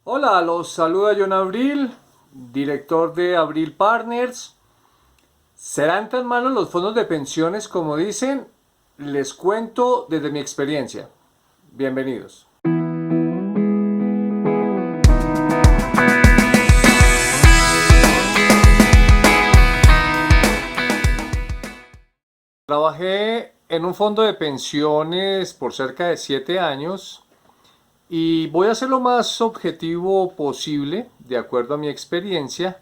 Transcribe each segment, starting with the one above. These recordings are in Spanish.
Hola, los saluda John Abril, director de Abril Partners. ¿Serán tan malos los fondos de pensiones como dicen? Les cuento desde mi experiencia. Bienvenidos. Trabajé en un fondo de pensiones por cerca de 7 años y voy a ser lo más objetivo posible, de acuerdo a mi experiencia.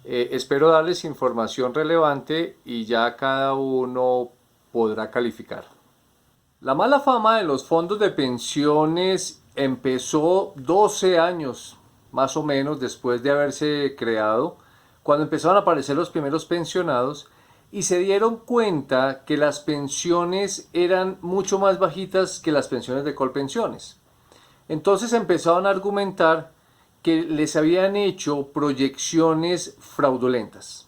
Espero darles información relevante y ya cada uno podrá calificar. La mala fama de los fondos de pensiones empezó 12 años más o menos después de haberse creado, cuando empezaron a aparecer los primeros pensionados y se dieron cuenta que las pensiones eran mucho más bajitas que las pensiones de Colpensiones. Entonces empezaron a argumentar que les habían hecho proyecciones fraudulentas.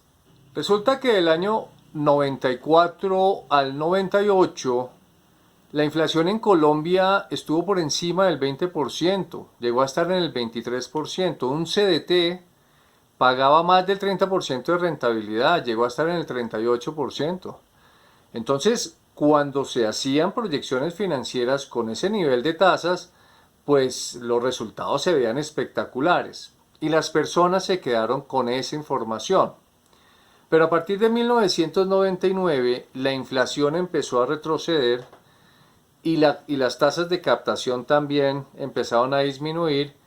Resulta que del año 94 al 98 la inflación en Colombia estuvo por encima del 20%, llegó a estar en el 23%. Un CDT pagaba más del 30% de rentabilidad, llegó a estar en el 38%. Entonces, cuando se hacían proyecciones financieras con ese nivel de tasas, pues los resultados se veían espectaculares y las personas se quedaron con esa información. Pero a partir de 1999 la inflación empezó a retroceder y las tasas de captación también empezaron a disminuir.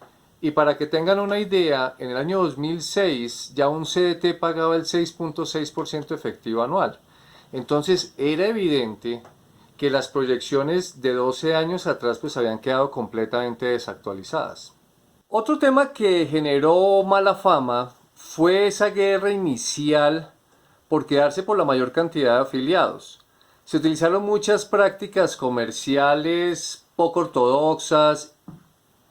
Y para que tengan una idea, en el año 2006 ya un CDT pagaba el 6.6% efectivo anual. Entonces era evidente que las proyecciones de 12 años atrás pues habían quedado completamente desactualizadas. Otro tema que generó mala fama fue esa guerra inicial por quedarse por la mayor cantidad de afiliados. Se utilizaron muchas prácticas comerciales poco ortodoxas,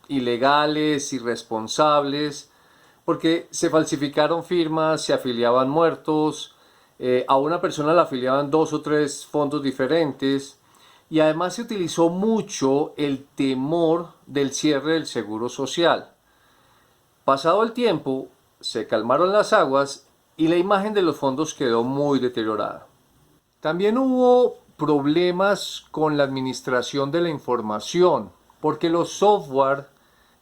ilegales, irresponsables, porque se falsificaron firmas, se afiliaban muertos, a una persona la afiliaban dos o tres fondos diferentes y además se utilizó mucho el temor del cierre del seguro social. Pasado el tiempo, se calmaron las aguas y la imagen de los fondos quedó muy deteriorada. También hubo problemas con la administración de la información, porque los software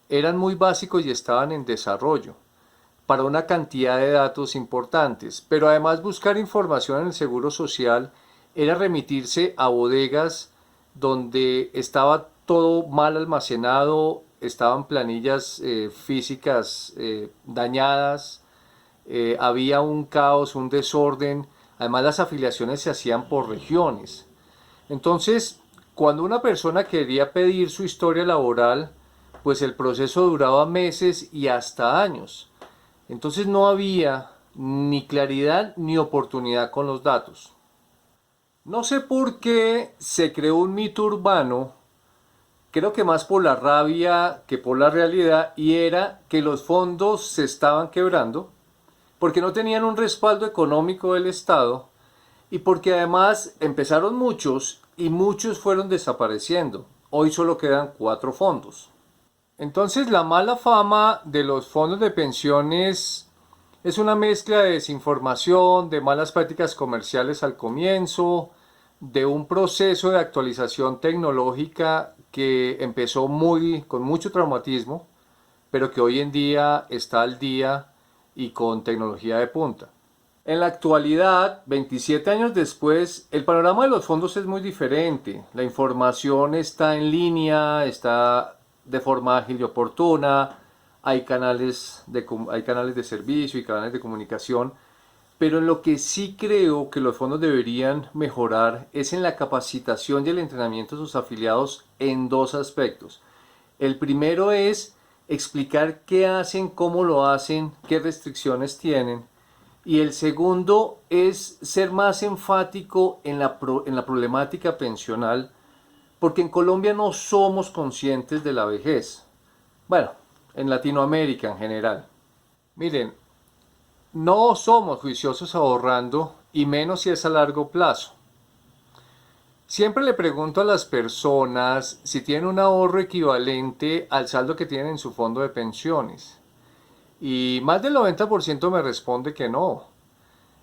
eran muy básicos y estaban en desarrollo para una cantidad de datos importantes, pero además buscar información en el Seguro Social era remitirse a bodegas donde estaba todo mal almacenado, estaban planillas físicas dañadas, había un caos, un desorden, además las afiliaciones se hacían por regiones. Entonces, cuando una persona quería pedir su historia laboral, pues el proceso duraba meses y hasta años. Entonces no había ni claridad ni oportunidad con los datos. No sé por qué se creó un mito urbano, creo que más por la rabia que por la realidad, y era que los fondos se estaban quebrando porque no tenían un respaldo económico del Estado y porque además empezaron muchos y muchos fueron desapareciendo. Hoy solo quedan 4 fondos. Entonces la mala fama de los fondos de pensiones es una mezcla de desinformación, de malas prácticas comerciales al comienzo, de un proceso de actualización tecnológica que empezó con mucho traumatismo, pero que hoy en día está al día y con tecnología de punta. En la actualidad, 27 años después, el panorama de los fondos es muy diferente. La información está en línea, está de forma ágil y oportuna, hay canales de servicio y canales de comunicación, pero en lo que sí creo que los fondos deberían mejorar es en la capacitación y el entrenamiento de sus afiliados en dos aspectos. El primero es explicar qué hacen, cómo lo hacen, qué restricciones tienen. Y el segundo es ser más enfático en la problemática pensional, porque en Colombia no somos conscientes de la vejez. Bueno, en Latinoamérica en general. Miren, no somos juiciosos ahorrando y menos si es a largo plazo. Siempre le pregunto a las personas si tienen un ahorro equivalente al saldo que tienen en su fondo de pensiones. Y más del 90% me responde que no.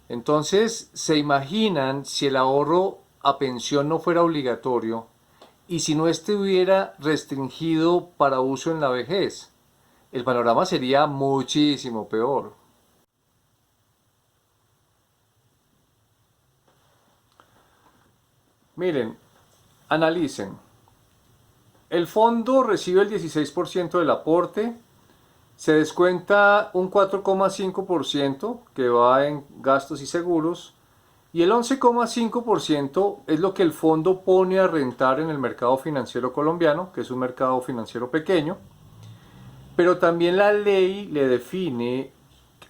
Entonces, ¿se imaginan si el ahorro a pensión no fuera obligatorio y si no estuviera restringido para uso en la vejez? El panorama sería muchísimo peor. Miren, analicen. El fondo recibe el 16% del aporte, se descuenta un 4,5% que va en gastos y seguros y el 11,5% es lo que el fondo pone a rentar en el mercado financiero colombiano, que es un mercado financiero pequeño, pero también la ley le define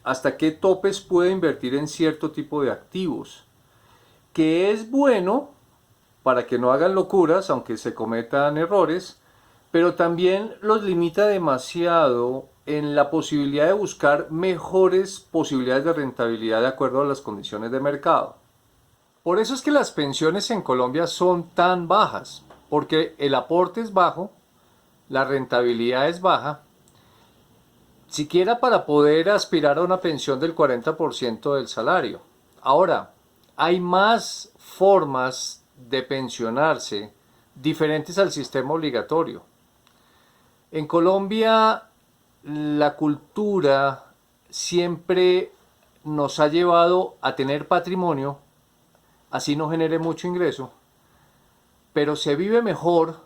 hasta qué topes puede invertir en cierto tipo de activos, que es bueno para que no hagan locuras, aunque se cometan errores, pero también los limita demasiado en la posibilidad de buscar mejores posibilidades de rentabilidad de acuerdo a las condiciones de mercado. Por eso es que las pensiones en Colombia son tan bajas, porque el aporte es bajo, la rentabilidad es baja, siquiera para poder aspirar a una pensión del 40% del salario. Ahora, hay más formas de pensionarse diferentes al sistema obligatorio. En Colombia, la cultura siempre nos ha llevado a tener patrimonio, así no genere mucho ingreso, pero se vive mejor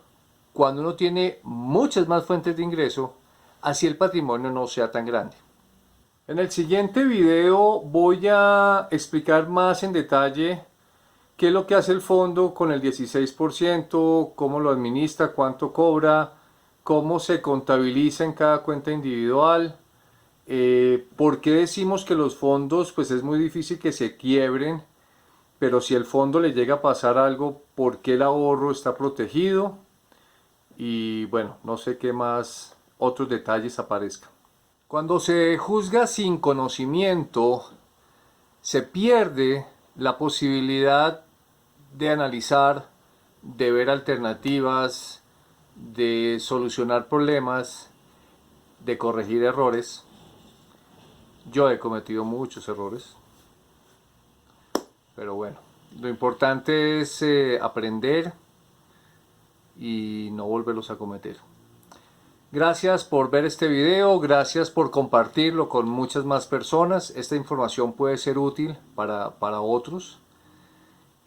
cuando uno tiene muchas más fuentes de ingreso, así el patrimonio no sea tan grande. En el siguiente video voy a explicar más en detalle qué es lo que hace el fondo con el 16%, cómo lo administra, cuánto cobra, cómo se contabiliza en cada cuenta individual, por qué decimos que los fondos pues es muy difícil que se quiebren, pero si el fondo le llega a pasar algo, por qué el ahorro está protegido y bueno, no sé qué más otros detalles aparezcan. Cuando se juzga sin conocimiento, se pierde la posibilidad de analizar, de ver alternativas, de solucionar problemas, de corregir errores. Yo he cometido muchos errores, pero bueno, lo importante es aprender y no volverlos a cometer. Gracias por ver este video, gracias por compartirlo con muchas más personas. Esta información puede ser útil para otros.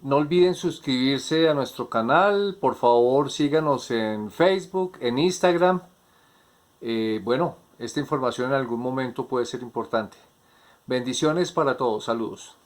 No olviden suscribirse a nuestro canal, por favor síganos en Facebook, en Instagram. Bueno, esta información en algún momento puede ser importante. Bendiciones para todos, saludos.